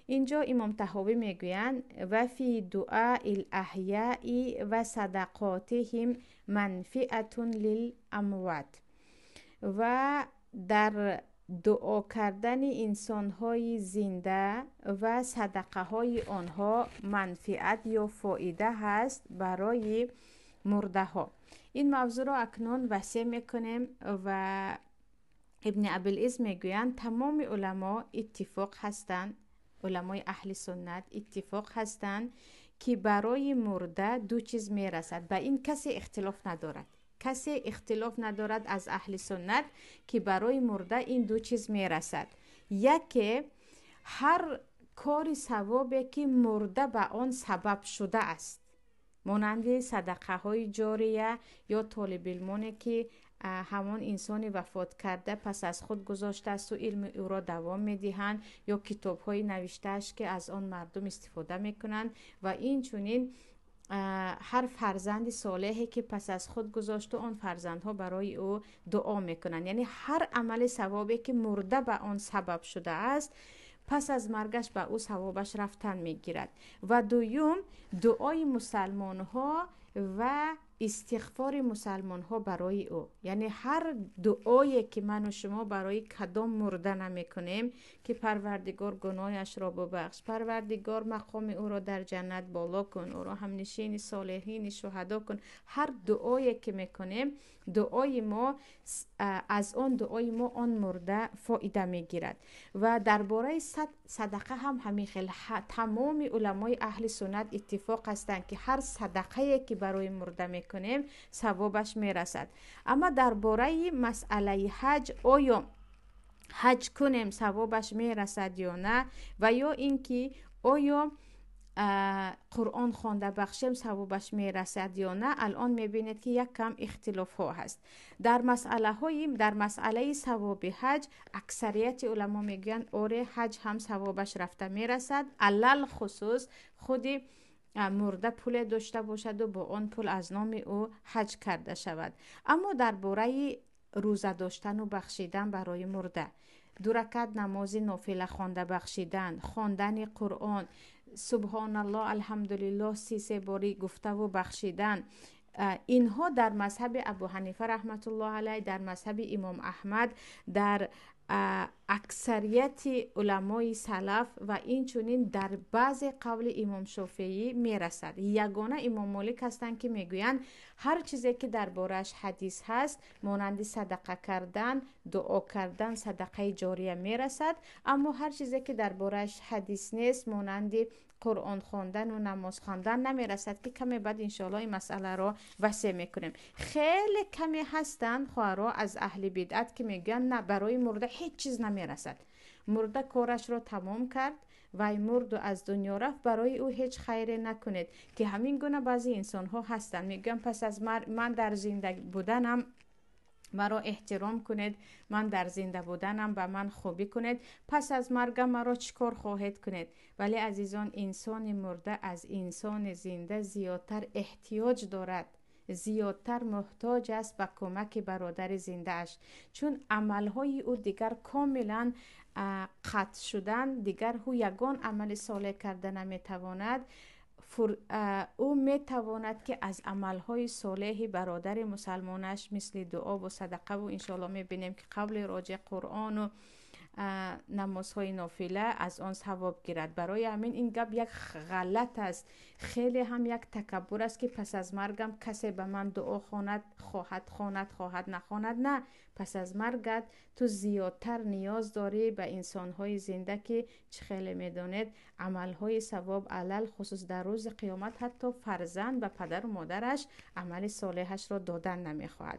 اینجا امام طحاوی میگویند و فی دعاء الاحیاء و صدقاتهم منفعة للاموات، و در دعا کردن انسان‌های زنده و صدقه های آنها منفعت یا فایده هست برای مرده ها. این موضوع را اکنون وسیع میکنیم و ابن ابوالعز میگویند تمام علما اتفاق هستند، علمای اهل سنت اتفاق هستند که برای مرده دو چیز میرسد. به این کسی اختلاف ندارد، کسی اختلاف ندارد از اهل سنت که برای مرده این دو چیز میرسد. یکی هر کاری ثوابی که مرده به آن سبب شده است، مانند صدقه های جاریه یا طالب علمانی که همان انسان وفات کرده پس از خود گذاشته است و علم او را دوام میدهند، یا کتاب های نوشتهش که از آن مردم استفاده میکنند، و این چونین هر فرزند صالحی که پس از خود گذاشته آن فرزندها برای او دعا میکنند. یعنی هر عمل ثوابی که مرده به آن سبب شده است پس از مرگش به او ثوابش رفتن میگیرد. و دوم دعای مسلمان ها و استغفار مسلمان ها برای او، یعنی هر دعایی که من و شما برای کدام مرده نمی کنیم که پروردگار گناهش را ببخش، پروردگار مقام او را در جنت بالا کن، او را همنشین صالحین شهدا کن، هر دعایی که میکنیم دعای ما از آن دعای ما آن مرده فایده میگیرد. و درباره صدقه هم همین خیلی تمام علمای اهل سنت اتفاق هستند که هر صدقه که برای مرده میکنیم ثوابش میرسد. اما درباره مسئله حج، آیا حج کنیم ثوابش میرسد یا نه، و یا اینکه آیا قرآن خوانده بخشیم ثوابش میرسد یا نه، الان میبینید که یک کم اختلاف ها هست در مسئله ثواب حج. اکثریت علما میگن آره حج هم ثوابش رفته میرسد، علل خصوص خودی مرده پول داشته باشد و با آن پول از نام او حج کرده شود. اما درباره روزه داشتن و بخشیدن برای مرده، 2 رکعت نماز نافله خوانده بخشیدن، خواندن قرآن، سبحان الله الحمدلله 33 باری گفته و بخشیدن، اینها در مذهب ابو حنیفه رحمت الله علیه، در مذهب امام احمد، در اکثریت علمای سلف و این چونین در بعض قول امام شافعی میرسد. یگانه امام مالک هستند که میگویند هر چیزی که دربارش حدیث هست مانند صدقه کردن، دعا کردن، صدقه جاریه میرسد، اما هر چیزی که دربارش حدیث نیست مانند قرآن خواندن و نماز خواندن نمیرسد که کمی بعد انشاءالله این مسئله را وسیع میکنیم. خیلی کمی هستند خواهرها از اهل بدعت که میگن نه برای مرده هیچ چیز نمیرسد، مرده کارش را تمام کرد و مرد و از دنیا رفت، برای او هیچ خیری نکنید. که همین گونه بعضی انسان ها هستند میگن پس از من در زندگی بودنم مرا احترام کنید، من در زنده بودنم به من خوبی کنید، پس از مرگم مرا چیکار خواهید کنید. ولی عزیزان انسان مرده از انسان زنده زیادتر احتیاج دارد، زیادتر محتاج است به کمک برادر زنده اش، چون عملهای او دیگر کاملا قطع شدن، دیگر او یگان عمل صالح کرده نمیتواند. او میتواند که از عملهای صالح برادر مسلمانش مثل دعا و صدقه و انشاءالله میبینیم که قبل راجع قرآن و نمازهای نافله از آن ثواب گیرد. برای همین این گپ یک غلط است، خیلی هم یک تکبر است که پس از مرگم کسی به من دعا خواهد نخواند. نه، پس از مرگت تو زیادتر نیاز داری به انسانهای زنده که چه خیلی میدانید عملهای ثواب علل خصوص در روز قیامت حتی فرزند و پدر و مادرش عمل صالحش را دادن نمیخواهد.